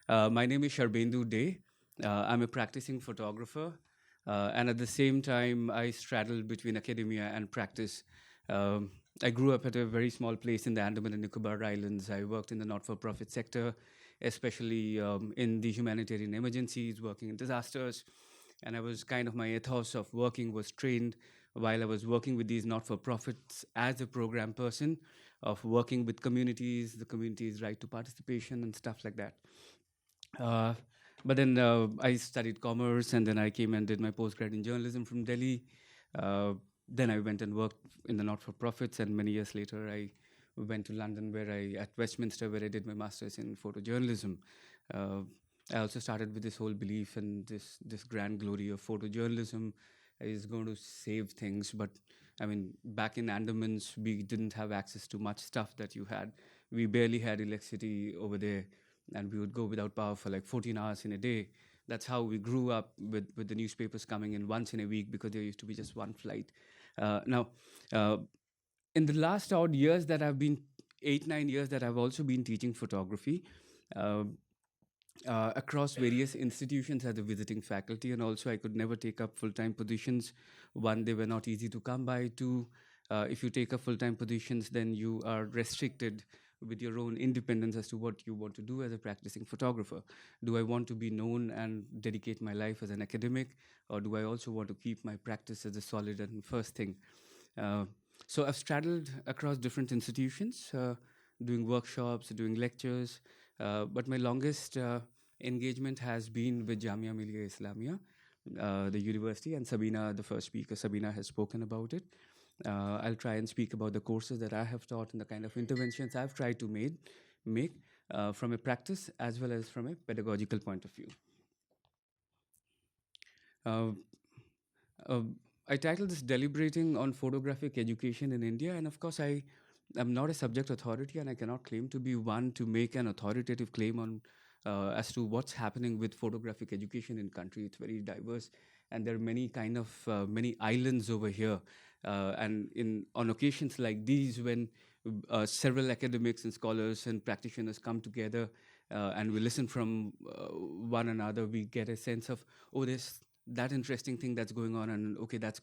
My name is Sharbendu Day. I'm a practicing photographer, and at the same time, I straddle between academia and practice. Um, I grew up at a very small place in the Andaman and Nicobar Islands. I worked in the not-for-profit sector, especially in the humanitarian emergencies, working in disasters. And I was kind of my ethos of working was trained while I was working with these not-for-profits as a program person of working with communities, the community's right to participation and stuff like that. Uh, but then I studied commerce, and then I came and did my postgrad in journalism from Delhi. Then I went and worked in the not-for-profits, and many years later, I went to London, at Westminster, where I did my master's in photojournalism. Uh, I also started with this whole belief and this grand glory of photojournalism is going to save things. But I mean, back in Andamans, we didn't have access to much stuff that you had. We barely had electricity over there, and we would go without power for like 14 hours in a day. That's how we grew up with the newspapers coming in once in a week because there used to be just one flight. Now, uh, in the last odd years that I've been 8, 9 years that I've also been teaching photography uh, across various institutions as a visiting faculty, and also I could never take up full-time positions. One, they were not easy to come by. Two, if you take up full-time positions, then you are restricted with your own independence as to what you want to do as a practicing photographer. Do I want to be known and dedicate my life as an academic, or do I also want to keep my practice as a solid and first thing? Uh, so I've straddled across different institutions, doing workshops, doing lectures, but my longest engagement has been with Jamia Millia Islamia, the university, and Sabina, the first speaker, Sabina has spoken about it. I'll try and speak about the courses that I have taught and the kind of interventions I've tried to make from a practice as well as from a pedagogical point of view. Uh, uh, I titled this Deliberating on Photographic Education in India, and of course, I am not a subject authority and I cannot claim to be one to make an authoritative claim on as to what's happening with photographic education in country. It's very diverse, and there are many kind of many islands over here. And in on occasions like these, when several academics and scholars and practitioners come together and we listen from one another, we get a sense of, oh, there's that interesting thing that's going on, and okay, that's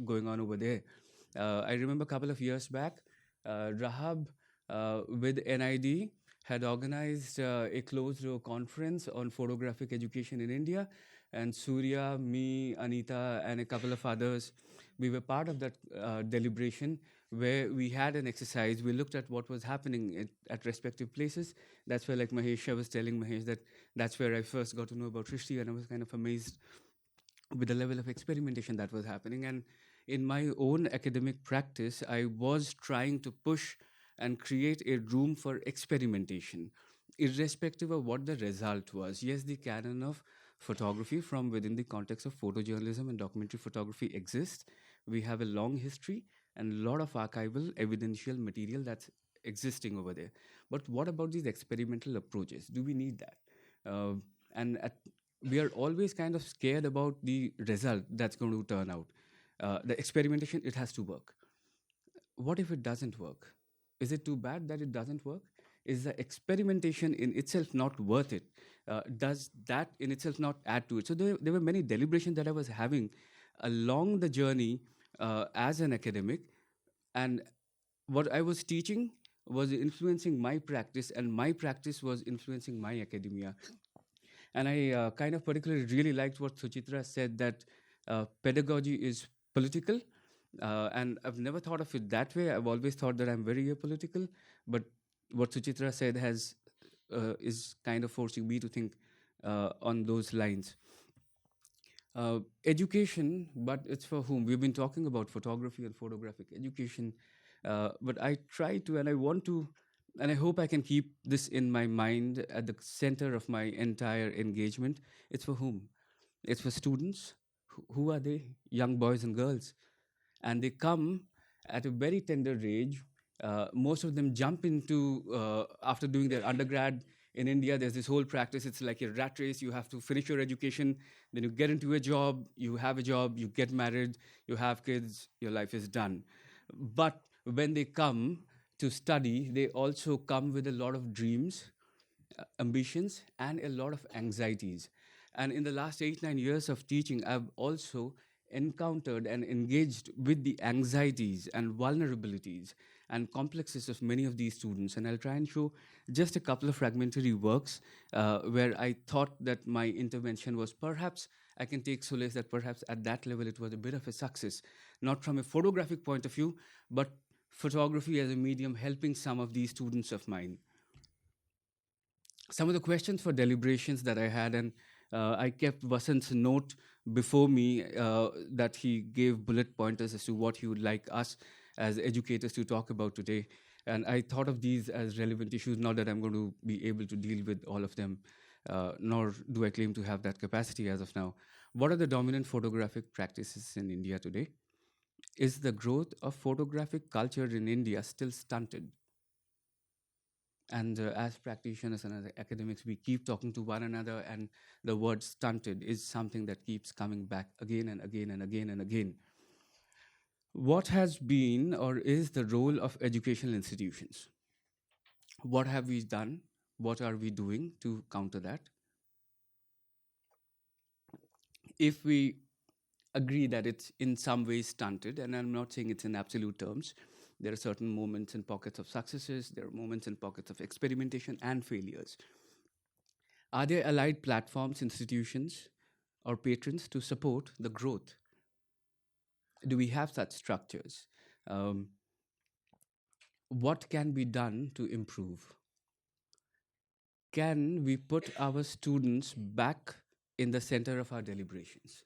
going on over there. I remember a couple of years back, Rahab with NID had organized a closed-door conference on photographic education in India, and Surya, me, Anita, and a couple of others, we were part of that deliberation where we had an exercise. We looked at what was happening at respective places. That's where, like Mahesh, I was telling Mahesh that that's where I first got to know about Srishti, and I was kind of amazed with the level of experimentation that was happening. And in my own academic practice, I was trying to push and create a room for experimentation, irrespective of what the result was. Yes, the canon of photography from within the context of photojournalism and documentary photography exists. We have a long history and a lot of archival evidential material that's existing over there. But what about these experimental approaches? Do we need that? And we are always kind of scared about the result that's going to turn out. The experimentation, it has to work. What if it doesn't work? Is it too bad that it doesn't work? Is the experimentation in itself not worth it? Does that in itself not add to it? So there were many deliberations that I was having along the journey as an academic, and what I was teaching was influencing my practice, and my practice was influencing my academia. And I kind of particularly really liked what Suchitra said, that pedagogy is political. And I've never thought of it that way. I've always thought that I'm very apolitical. But what Suchitra said is kind of forcing me to think on those lines. Education, but it's for whom? We've been talking about photography and photographic education, but I try to, and I want to, and I hope I can keep this in my mind at the center of my entire engagement. It's for whom? It's for students. Who are they? Young boys and girls. And they come at a very tender age. Most of them jump into, after doing their undergrad in India, there's this whole practice. It's like a rat race. You have to finish your education, then you get into a job, you have a job, you get married, you have kids, your life is done. But when they come to study, they also come with a lot of dreams ambitions, and a lot of anxieties. And in the last 8, 9 years of teaching, I've also encountered and engaged with the anxieties and vulnerabilities and complexes of many of these students. And I'll try and show just a couple of fragmentary works where I thought that my intervention was perhaps, I can take solace that perhaps at that level it was a bit of a success, not from a photographic point of view, but photography as a medium helping some of these students of mine. Some of the questions for deliberations that I had, and I kept Vasant's note before me that he gave bullet pointers as to what he would like us as educators to talk about today. And I thought of these as relevant issues, not that I'm going to be able to deal with all of them, nor do I claim to have that capacity as of now. What are the dominant photographic practices in India today? Is the growth of photographic culture in India still stunted? And as practitioners and as academics, we keep talking to one another, and the word stunted is something that keeps coming back again and again and again and again. What has been or is the role of educational institutions? What have we done? What are we doing to counter that? If we agree that it's in some ways stunted, and I'm not saying it's in absolute terms, there are certain moments and pockets of successes, there are moments and pockets of experimentation and failures. Are there allied platforms, institutions, or patrons to support the growth? Do we have such structures? Um, what can be done to improve? Can we put our students back in the center of our deliberations?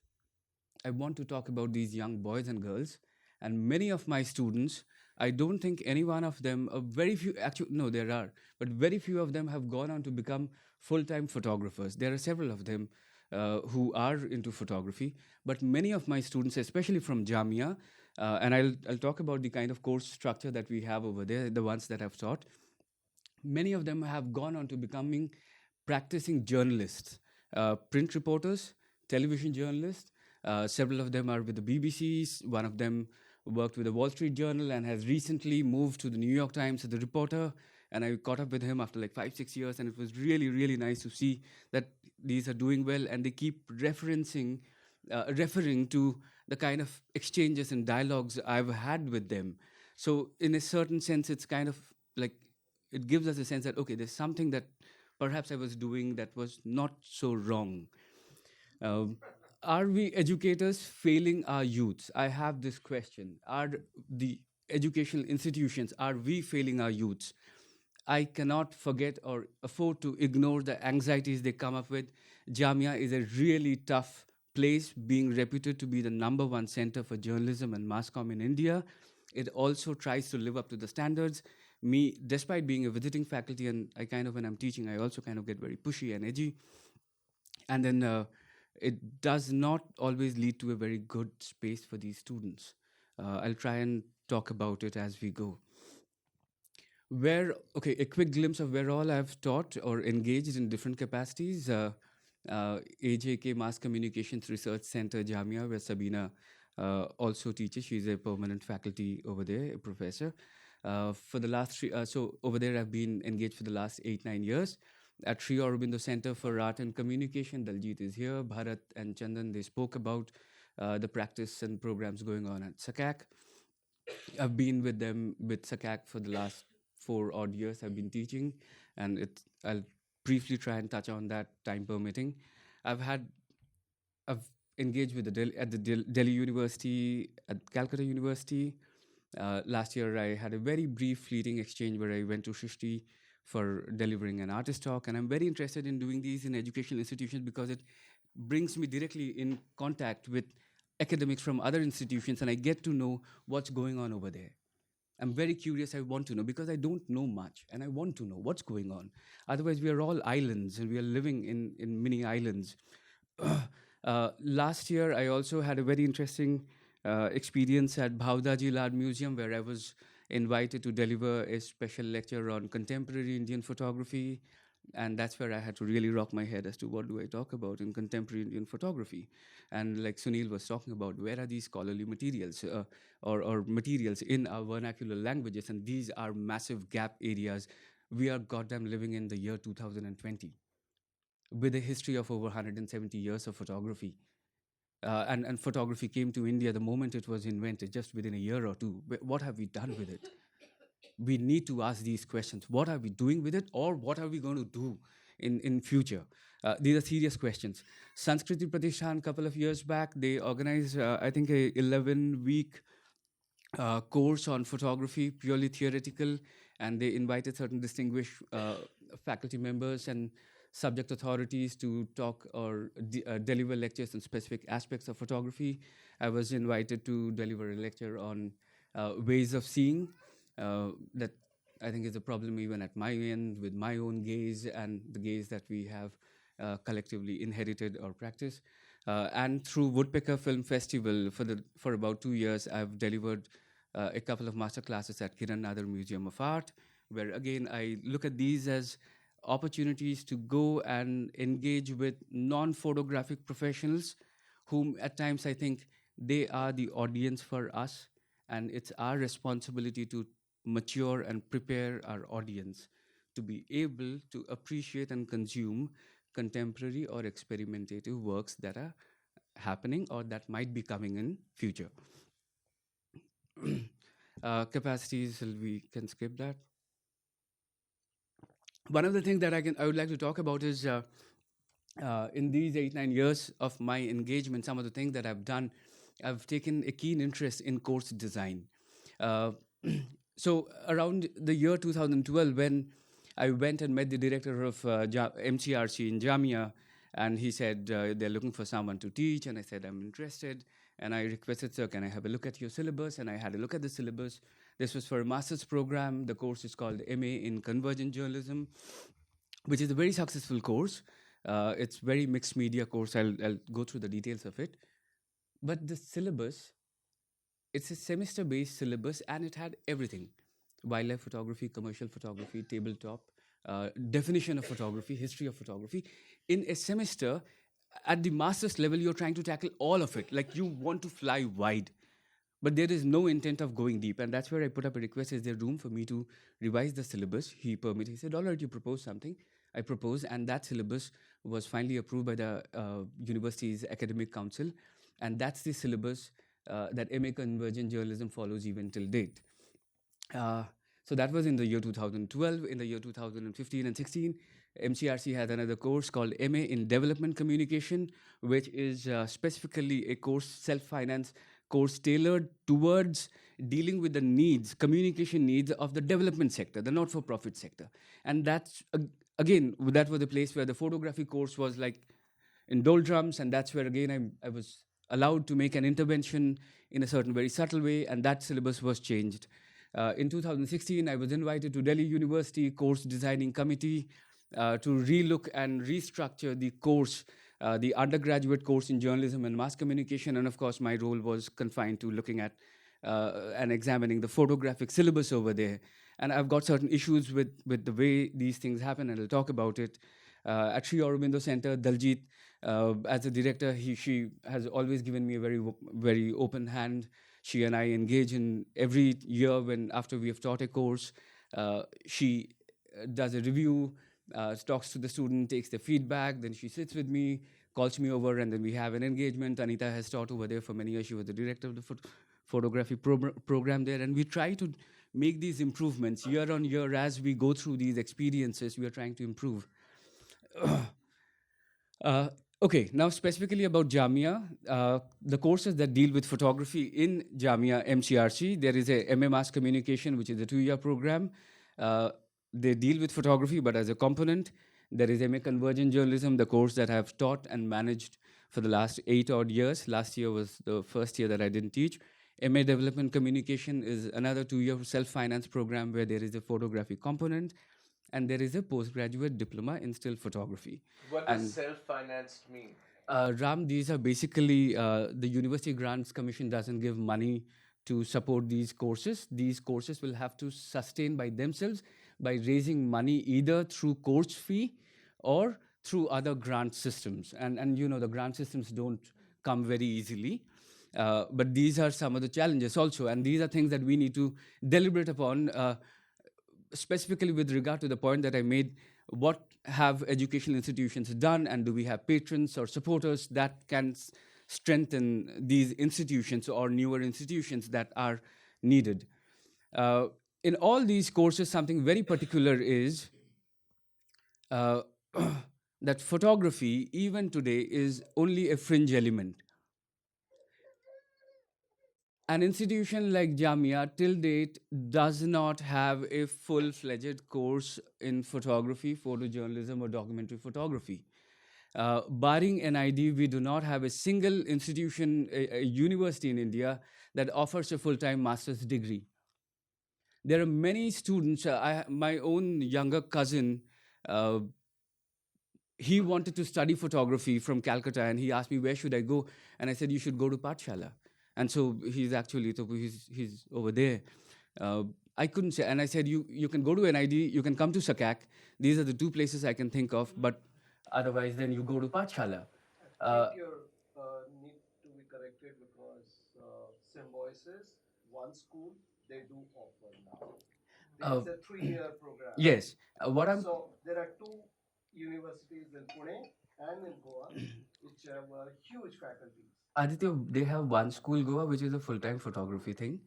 I want to talk about these young boys and girls, and many of my students, I don't think any one of them, very few, actually, no, there are, but very few of them have gone on to become full time photographers. There are several of them who are into photography, but many of my students, especially from Jamia, and I'll talk about the kind of course structure that we have over there, the ones that I've taught. Many of them have gone on to becoming practicing journalists, print reporters, television journalists. Several of them are with the BBC. One of them worked with the Wall Street Journal and has recently moved to the New York Times as a reporter. And I caught up with him after like 5, 6 years, and it was really, really nice to see that these are doing well, and they keep referring to the kind of exchanges and dialogues I've had with them. So, in a certain sense, it's kind of like it gives us a sense that okay, there's something that perhaps I was doing that was not so wrong. Um, are we educators failing our youths? I have this question. Are the educational institutions, are we failing our youths? I cannot forget or afford to ignore the anxieties they come up with. Jamia is a really tough place, being reputed to be the number one center for journalism and mass comm in India. It also tries to live up to the standards. Me, despite being a visiting faculty, and I kind of, when I'm teaching, I also kind of get very pushy and edgy. And then it does not always lead to a very good space for these students. I'll try and talk about it as we go. Okay, a quick glimpse of where all I've taught or engaged in different capacities. AJK Mass Communications Research Center, Jamia, where Sabina also teaches. She's a permanent faculty over there, a professor. For the last so over there, I've been engaged for the last 8, 9 years. At Sri Aurobindo Center for Art and Communication, Daljit is here. Bharat and Chandan, they spoke about the practice and programs going on at SACAC. I've been with them with SACAC for the last 4 odd years. I've been teaching, and I'll briefly try and touch on that, time permitting. I've engaged with at the Delhi University, at Calcutta University. Last year, I had a very brief, fleeting exchange where I went to Shrishti for delivering an artist talk, and I'm very interested in doing these in educational institutions because it brings me directly in contact with academics from other institutions, and I get to know what's going on over there. I'm very curious. I want to know because I don't know much, and I want to know what's going on. Otherwise, we are all islands, and we are living in mini islands. Last year, I also had a very interesting experience at Bhavdaji Lad Museum, where I was invited to deliver a special lecture on contemporary Indian photography. And that's where I had to really rock my head as to what do I talk about in contemporary Indian photography. And like Sunil was talking about, where are these scholarly materials or materials in our vernacular languages? And these are massive gap areas we are goddamn living in the year 2020 with a history of over 170 years of photography. And photography came to India the moment it was invented, just within a year or two. What have we done with it? We need to ask these questions. What are we doing with it, or what are we going to do in future? These are serious questions. Sanskriti Pratishthan, couple of years back, they organized, I think, a 11-week course on photography, purely theoretical, and they invited certain distinguished faculty members and subject authorities to talk or deliver lectures on specific aspects of photography. I was invited to deliver a lecture on ways of seeing that I think is a problem even at my end with my own gaze and the gaze that we have collectively inherited or practiced. And through Woodpecker Film Festival, for about 2 years, I've delivered a couple of master classes at Kiran Nadar Museum of Art, where again I look at these as opportunities to go and engage with non-photographic professionals, whom at times I think they are the audience for us, and it's our responsibility to mature and prepare our audience to be able to appreciate and consume contemporary or experimentative works that are happening or that might be coming in future. Capacities, we can skip that. One of the things that I would like to talk about is in these 8-9 years of my engagement, some of the things that I've done, I've taken a keen interest in course design. So around the year 2012, when I went and met the director of MCRC in Jamia, and he said they're looking for someone to teach, and I said I'm interested, and I requested, sir, can I have a look at your syllabus? And I had a look at the syllabus. This was for a master's program. The course is called MA in Convergent Journalism, which is a very successful course. It's very mixed media course. I'll go through the details of it. But the syllabus, it's a semester-based syllabus, and it had everything: wildlife photography, commercial photography, tabletop, definition of photography, history of photography. In a semester, at the master's level, you're trying to tackle all of it. Like, you want to fly wide, but there is no intent of going deep. And that's where I put up a request: is there room for me to revise the syllabus? He permitted. He said, all right, you propose something. I proposed, and that syllabus was finally approved by the university's academic council. And that's the syllabus that MA Convergent Journalism follows even till date. So that was in the year 2012. In the year 2015 and 16, MCRC had another course called MA in Development Communication, which is specifically a course, self-finance course tailored towards dealing with the needs, communication needs of the development sector, the not-for-profit sector. And that's, again, that was the place where the photography course was like in doldrums, and that's where, again, I was allowed to make an intervention in a certain very subtle way, and that syllabus was changed. In 2016, I was invited to Delhi University Course Designing Committee to relook and restructure the course, the undergraduate course in journalism and mass communication. And of course, my role was confined to looking at and examining the photographic syllabus over there. And I've got certain issues with the way these things happen, and I'll talk about it. At Sri Aurobindo Center, Daljit, as a director, she has always given me a very open hand. She and I engage in every year when after we have taught a course, she does a review, talks to the student, takes the feedback, then she sits with me, calls me over, and then we have an engagement. Anita has taught over there for many years. She was the director of the photography program there, and we try to make these improvements year on year. As we go through these experiences, we are trying to improve. Okay, now specifically about Jamia, the courses that deal with photography in Jamia MCRC, there is a MA Mass Communication, which is a 2-year program. They deal with photography, but as a component. There is MA Convergent Journalism, the course that I've taught and managed for the last 8 odd years. Last year was the first year that I didn't teach. MA Development Communication is another 2-year self-finance program where there is a photography component, and there is a postgraduate diploma in still photography. What does self-financed mean? Ram, these are basically the University Grants Commission doesn't give money to support these courses. These courses will have to sustain by themselves by raising money either through course fee or through other grant systems. And you know, the grant systems don't come very easily. But these are some of the challenges also. And these are things that we need to deliberate upon. specifically with regard to the point that I made, what have educational institutions done, and do we have patrons or supporters that can strengthen these institutions or newer institutions that are needed? Uh, in all these courses, something very particular is uh, that photography, even today, is only a fringe element. An institution like Jamia till date does not have a full-fledged course in photography, photojournalism, or documentary photography. Barring NID, we do not have a single institution, a university in India that offers a full-time master's degree. There are many students. My own younger cousin, uh, he wanted to study photography from Calcutta, and he asked me, where should I go? And I said, you should go to Pathshala. And so he's actually, he's over there. Uh, I couldn't say, and I said, you can go to NID, you can come to Sakak. These are the two places I can think of, but otherwise, then you go to Pathshala. I think you need to be corrected because Symbiosis, one school, they do offer now. It's a 3-year program. Yes. What I'm So there are two universities in Pune and in Goa which have huge faculties. Aditya, they have one school Goa, which is a full-time photography thing.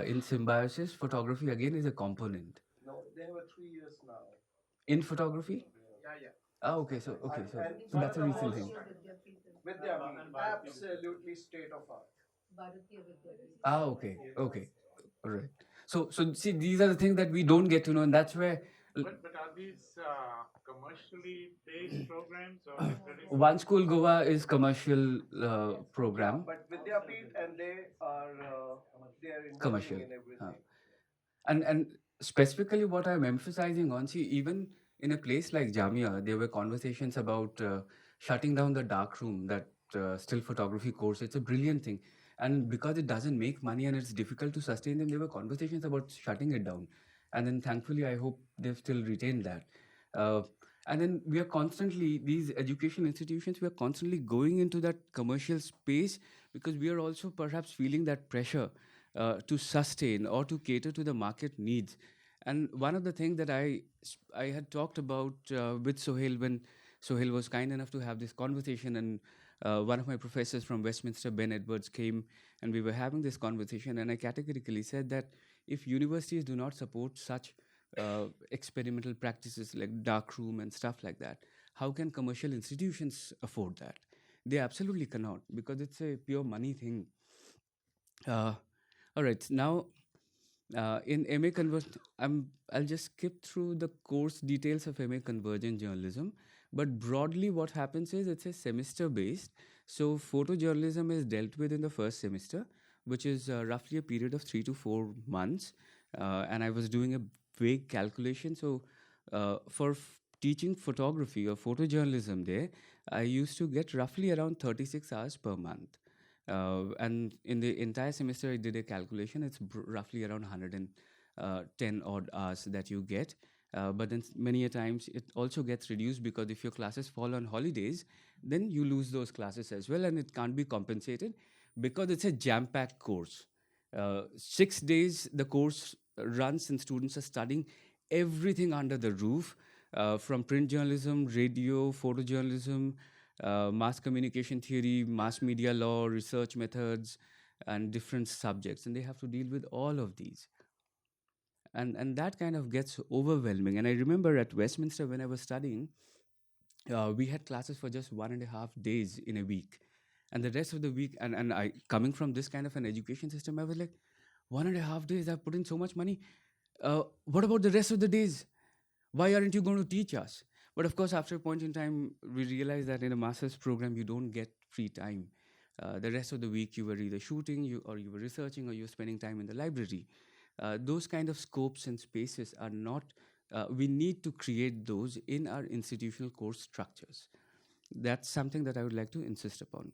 In Symbiosis, photography again is a component. No, they have a 3 years now. In photography? Yeah. Ah, okay, so And so that's a recent thing. Vidyapeeth, absolutely state of art. Ah, okay, okay, all right. So see, these are the things that we don't get to know, and that's where But are these commercially based programs or traditional? One School Goa is commercial program. But Vidyapeeth and they are investing Commercial. in everything. And specifically what I'm emphasizing on, see, even in a place like Jamia, there were conversations about shutting down the dark room, that still photography course. It's a brilliant thing. And because it doesn't make money and it's difficult to sustain them, there were conversations about shutting it down. And then thankfully, I hope they've still retained that. Uh, and then we are constantly, these education institutions, we are constantly going into that commercial space because we are also perhaps feeling that pressure to sustain or to cater to the market needs. And one of the things that I had talked about with Sohail, when Sohail was kind enough to have this conversation, and one of my professors from Westminster, Ben Edwards, came, and we were having this conversation, and I categorically said that if universities do not support such experimental practices like darkroom and stuff like that, how can commercial institutions afford that? They absolutely cannot, because it's a pure money thing. Uh, all right, now in MA Convergent, I'll just skip through the course details of MA Convergent Journalism. But broadly, what happens is it's a semester based. So photojournalism is dealt with in the first semester, which is roughly a period of 3 to 4 months. And I was doing a vague calculation. So for teaching photography or photojournalism there, I used to get roughly around 36 hours per month. And in the entire semester, I did a calculation. It's roughly around 110 odd hours that you get. But then many a times it also gets reduced, because if your classes fall on holidays, then you lose those classes as well, and it can't be compensated because it's a jam-packed course. 6 days the course runs, and students are studying everything under the roof, from print journalism, radio, photojournalism, mass communication theory, mass media law, research methods, and different subjects. And they have to deal with all of these. And that kind of gets overwhelming. And I remember at Westminster, when I was studying, we had classes for just 1.5 days in a week. And the rest of the week, and I, coming from this kind of an education system, I was like, 1.5 days, I've put in so much money. What about the rest of the days? Why aren't you going to teach us? But of course, after a point in time, we realized that in a master's program, you don't get free time. The rest of the week, you were either shooting, or you were researching, or you were spending time in the library. Those kind of scopes and spaces are not, we need to create those in our institutional course structures. That's something that I would like to insist upon.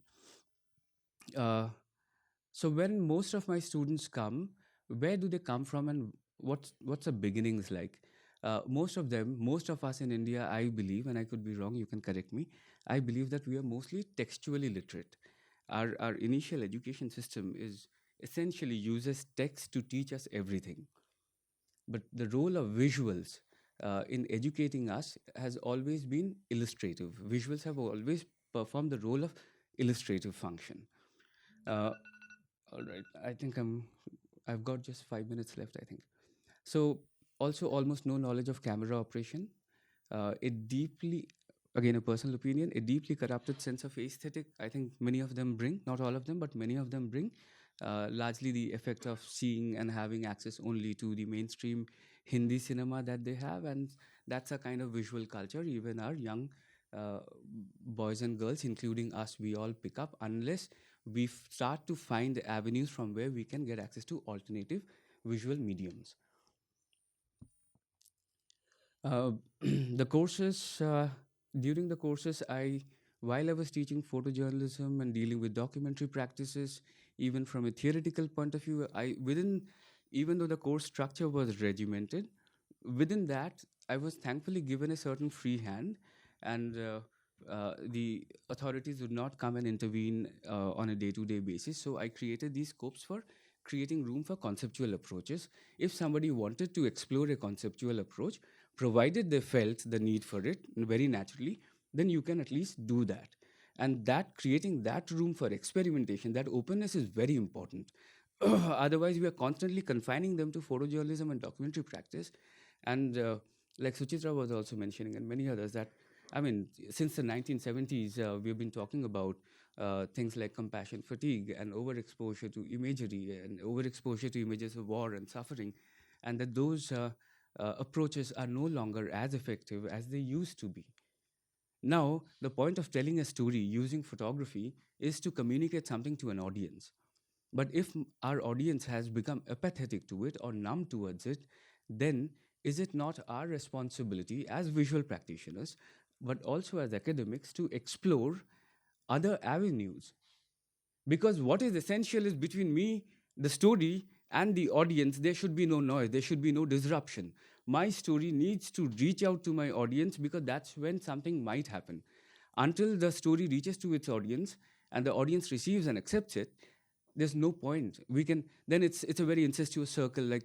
So when most of my students come, where do they come from, and what's the beginnings like? Most of us in India, I believe, and I could be wrong, you can correct me, I believe that we are mostly textually literate. Our initial education system is essentially uses text to teach us everything. But the role of visuals in educating us has always been illustrative. Visuals have always performed the role of illustrative function. All right, I think I've got just 5 minutes left, I think. So, also almost no knowledge of camera operation. It deeply, again, a personal opinion, a deeply corrupted sense of aesthetic. I think many of them bring, not all of them, but many of them bring, largely the effect of seeing and having access only to the mainstream Hindi cinema that they have. And that's a kind of visual culture, even our young uh, boys and girls, including us, we all pick up unless we start to find avenues from where we can get access to alternative visual mediums. Uh, the courses, during the courses, while I was teaching photojournalism and dealing with documentary practices, even from a theoretical point of view, even though the course structure was regimented, within that, I was thankfully given a certain free hand, and the authorities would not come and intervene on a day-to-day basis. So I created these scopes for creating room for conceptual approaches. If somebody wanted to explore a conceptual approach, provided they felt the need for it very naturally, then you can at least do that. And that creating that room for experimentation, that openness is very important. Otherwise, we are constantly confining them to photojournalism and documentary practice. And like Suchitra was also mentioning, and many others, that I mean, since the 1970s, we've been talking about things like compassion fatigue and overexposure to imagery and overexposure to images of war and suffering, and that those approaches are no longer as effective as they used to be. Now, the point of telling a story using photography is to communicate something to an audience. But if our audience has become apathetic to it or numb towards it, then is it not our responsibility as visual practitioners, but also as academics, to explore other avenues? Because what is essential is between me, the story, and the audience, there should be no noise, there should be no disruption. My story needs to reach out to my audience because that's when something might happen. Until the story reaches to its audience and the audience receives and accepts it, there's no point. We can then it's a very incestuous circle, like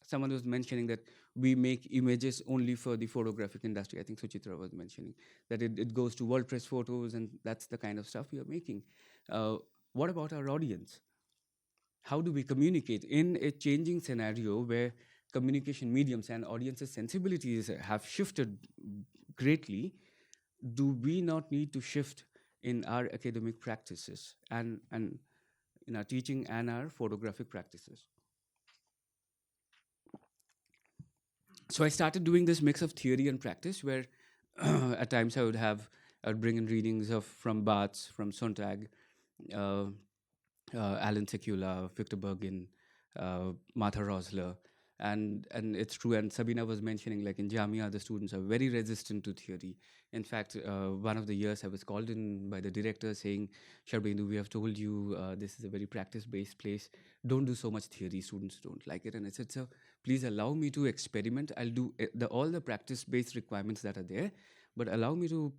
someone was mentioning that we make images only for the photographic industry. I think Suchitra was mentioning that it goes to world press photos, and that's the kind of stuff we are making. What about our audience? How do we communicate in a changing scenario where communication mediums and audiences' sensibilities have shifted greatly? Do we not need to shift in our academic practices and in our teaching and our photographic practices? So I started doing this mix of theory and practice, where at times I would bring in readings from Barthes, from Sontag, uh, Alan Sekula, Victor Bergin, Martha Rosler, and it's true. And Sabina was mentioning, like in Jamia, the students are very resistant to theory. In fact, one of the years I was called in by the director saying, "Sharbendu, we have told you this is a very practice-based place. Don't do so much theory. Students don't like it." And I said, "So please allow me to experiment. I'll do all the practice-based requirements that are there, but allow me to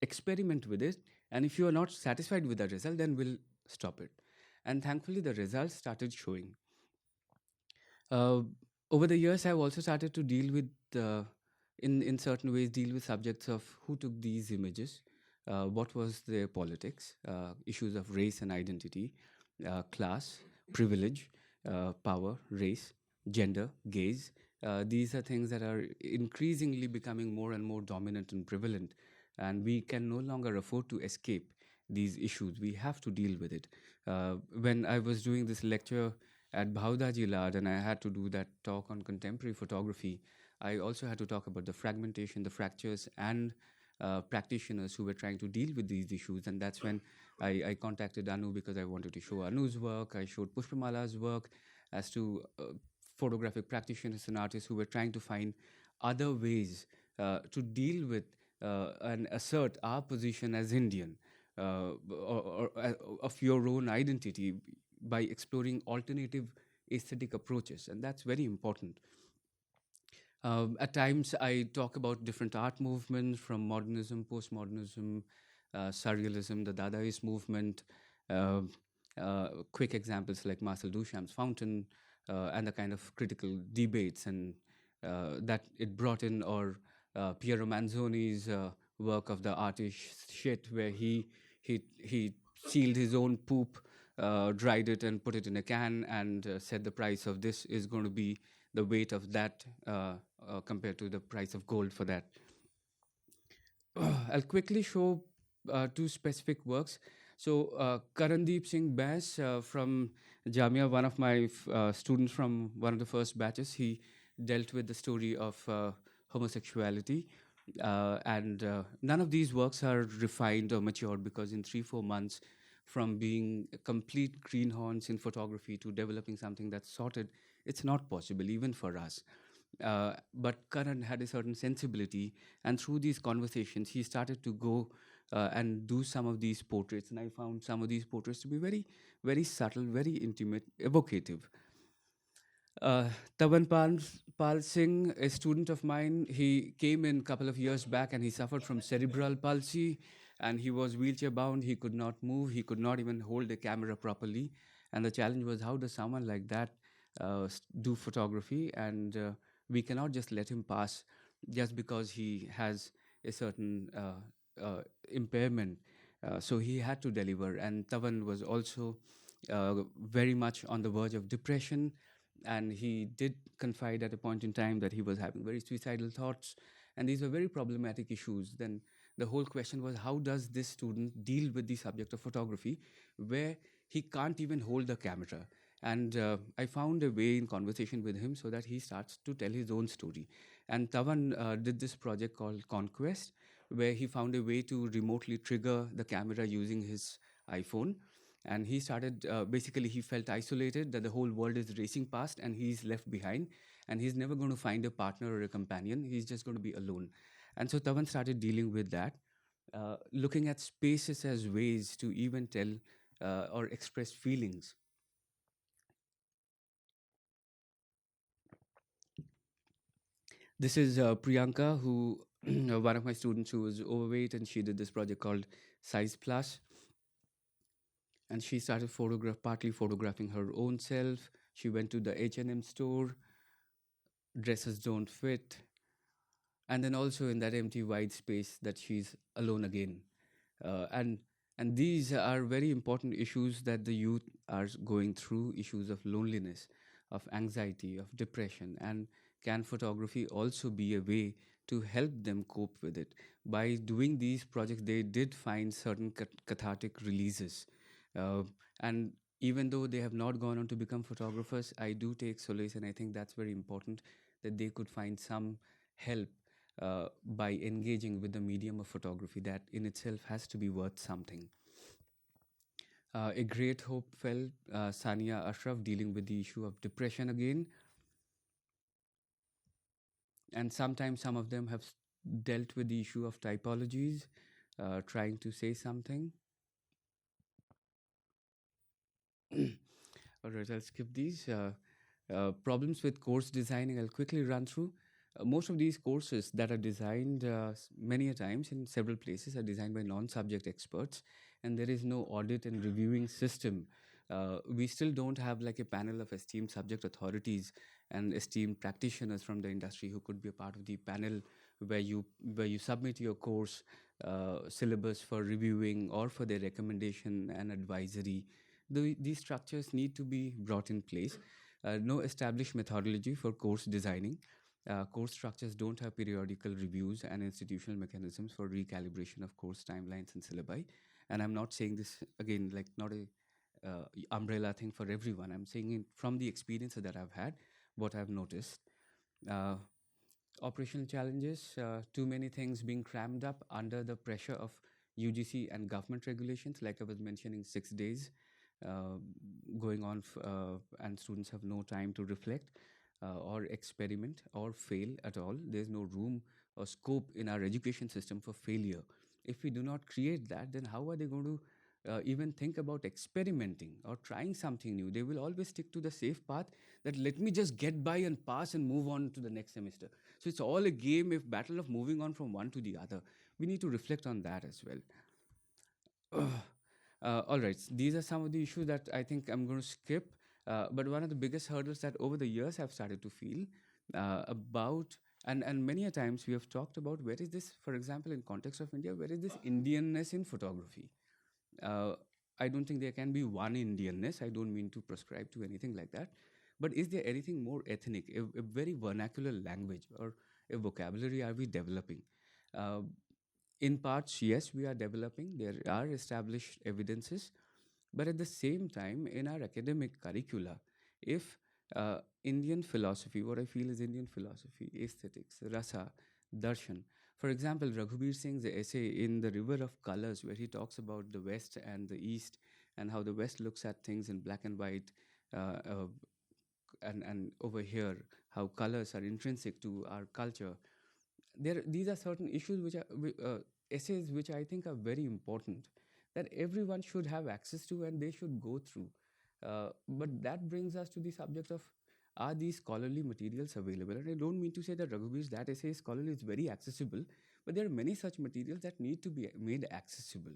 experiment with it. And if you are not satisfied with the result, then we'll stop it." And thankfully, the results started showing. Uh, Over the years, I've also started to deal with, in certain ways, deal with subjects of who took these images, what was their politics, issues of race and identity, class, privilege, power, race, gender, gaze. These are things that are increasingly becoming more and more dominant and prevalent, and we can no longer afford to escape these issues. We have to deal with it. When I was doing this lecture at Bhaudaji Lad and I had to do that talk on contemporary photography, I also had to talk about the fragmentation, the fractures, and practitioners who were trying to deal with these issues. And that's when I contacted Anu, because I wanted to show Anu's work. I showed Pushpamala's work as to photographic practitioners and artists who were trying to find other ways to deal with and assert our position as Indian, of your own identity, by exploring alternative aesthetic approaches. And that's very important. At times, I talk about different art movements, from modernism, postmodernism, surrealism, the Dadaist movement. Quick examples like Marcel Duchamp's Fountain, and the kind of critical debates and that it brought in, or Piero Manzoni's work of the artist shit, where he sealed his own poop, dried it, and put it in a can, and said the price of this is going to be the weight of that compared to the price of gold for that. I'll quickly show two specific works. So, Karandeep Singh Bass from Jamia, one of my students from one of the first batches, he dealt with the story of homosexuality. And none of these works are refined or matured, because in 3-4 months, from being complete greenhorns in photography to developing something that's sorted, it's not possible, even for us. But Karan had a certain sensibility, and through these conversations, he started to go and do some of these portraits. And I found some of these portraits to be very, very subtle, very intimate, evocative. Uh, Tavan Pal Singh, a student of mine, he came in a couple of years back and he suffered from cerebral palsy, and he was wheelchair bound. He could not move. He could not even hold a camera properly. And the challenge was, how does someone like that do photography? And we cannot just let him pass just because he has a certain impairment. So he had to deliver. And Tavan was also very much on the verge of depression, and he did confide at a point in time that he was having very suicidal thoughts, and these were very problematic issues. Then the whole question was, how does this student deal with the subject of photography where he can't even hold the camera? And I found a way in conversation with him so that he starts to tell his own story. And Tavan did this project called Conquest, where he found a way to remotely trigger the camera using his iPhone. And he started, basically, he felt isolated, that the whole world is racing past and he's left behind, and he's never going to find a partner or a companion. He's just going to be alone. And so Tavan started dealing with that, looking at spaces as ways to even tell or express feelings. This is Priyanka, who one of my students who was overweight, and she did this project called Size Plus. And she started partly photographing her own self. She went to the H&M store, dresses don't fit, and then also in that empty wide space that she's alone again. Uh, and and these are very important issues that the youth are going through, issues of loneliness, of anxiety, of depression. And can photography also be a way to help them cope with it? By doing these projects, they did find certain cathartic releases. And even though they have not gone on to become photographers, I do take solace, and I think that's very important, that they could find some help by engaging with the medium of photography, that in itself has to be worth something. A great hope fell, Sania Ashraf, dealing with the issue of depression again. And sometimes some of them have dealt with the issue of typologies, trying to say something. All right, I'll skip these. Problems with course designing, I'll quickly run through. Most of these courses that are designed many a times in several places are designed by non-subject experts, and there is no audit and reviewing system. We still don't have like a panel of esteemed subject authorities and esteemed practitioners from the industry who could be a part of the panel where you submit your course syllabus for reviewing or for their recommendation and advisory. These structures need to be brought in place. No established methodology for course designing. Course structures don't have periodical reviews and institutional mechanisms for recalibration of course timelines and syllabi. And I'm not saying this again like not a umbrella thing for everyone. I'm saying it from the experiences that I've had, what I've noticed. Uh, Operational challenges, too many things being crammed up under the pressure of UGC and government regulations, like I was mentioning, 6 days uh, going on, and students have no time to reflect or experiment or fail at all. There's no room or scope in our education system for failure. If we do not create that, then how are they going to even think about experimenting or trying something new? They will always stick to the safe path, that let me just get by and pass and move on to the next semester. So it's all a game, if battle of moving on from one to the other. We need to reflect on that as well. All right, these are some of the issues that I think I'm going to skip. But one of the biggest hurdles that over the years I've started to feel about, and many a times we have talked about, where is this, for example, in context of India, where is this Indianness in photography? Uh, I don't think there can be one Indianness. I don't mean to prescribe to anything like that. But is there anything more ethnic, a very vernacular language or a vocabulary are we developing? Uh, in parts, yes, we are developing. There are established evidences. But at the same time, in our academic curricula, if Indian philosophy, what I feel is Indian philosophy, aesthetics, rasa, darshan. For example, Raghubir Singh's essay in The River of Colors, where he talks about the West and the East and how the West looks at things in black and white, uh, uh, and over here, how colors are intrinsic to our culture. These are certain issues which are essays which I think are very important that everyone should have access to and they should go through. But that brings us to the subject of, are these scholarly materials available? And I don't mean to say that Raghubir's that essay is scholarly, it's very accessible, but there are many such materials that need to be made accessible.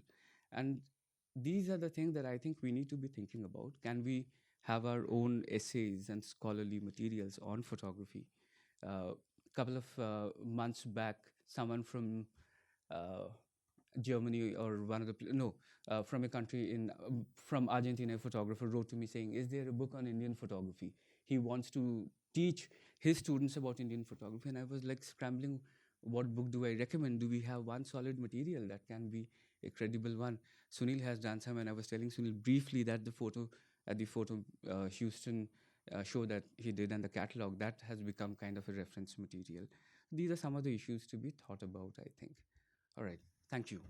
And these are the things that I think we need to be thinking about. Can we have our own essays and scholarly materials on photography? A couple of months back, someone from uh, Germany or one of the from a country in from Argentina, a photographer wrote to me saying, "Is there a book on Indian photography?" He wants to teach his students about Indian photography, and I was like scrambling, what book do I recommend? Do we have one solid material that can be a credible one? Sunil has done some, and I was telling Sunil briefly that the photo Houston show that he did and the catalog that has become kind of a reference material. These are some of the issues to be thought about, I think. All right. Thank you.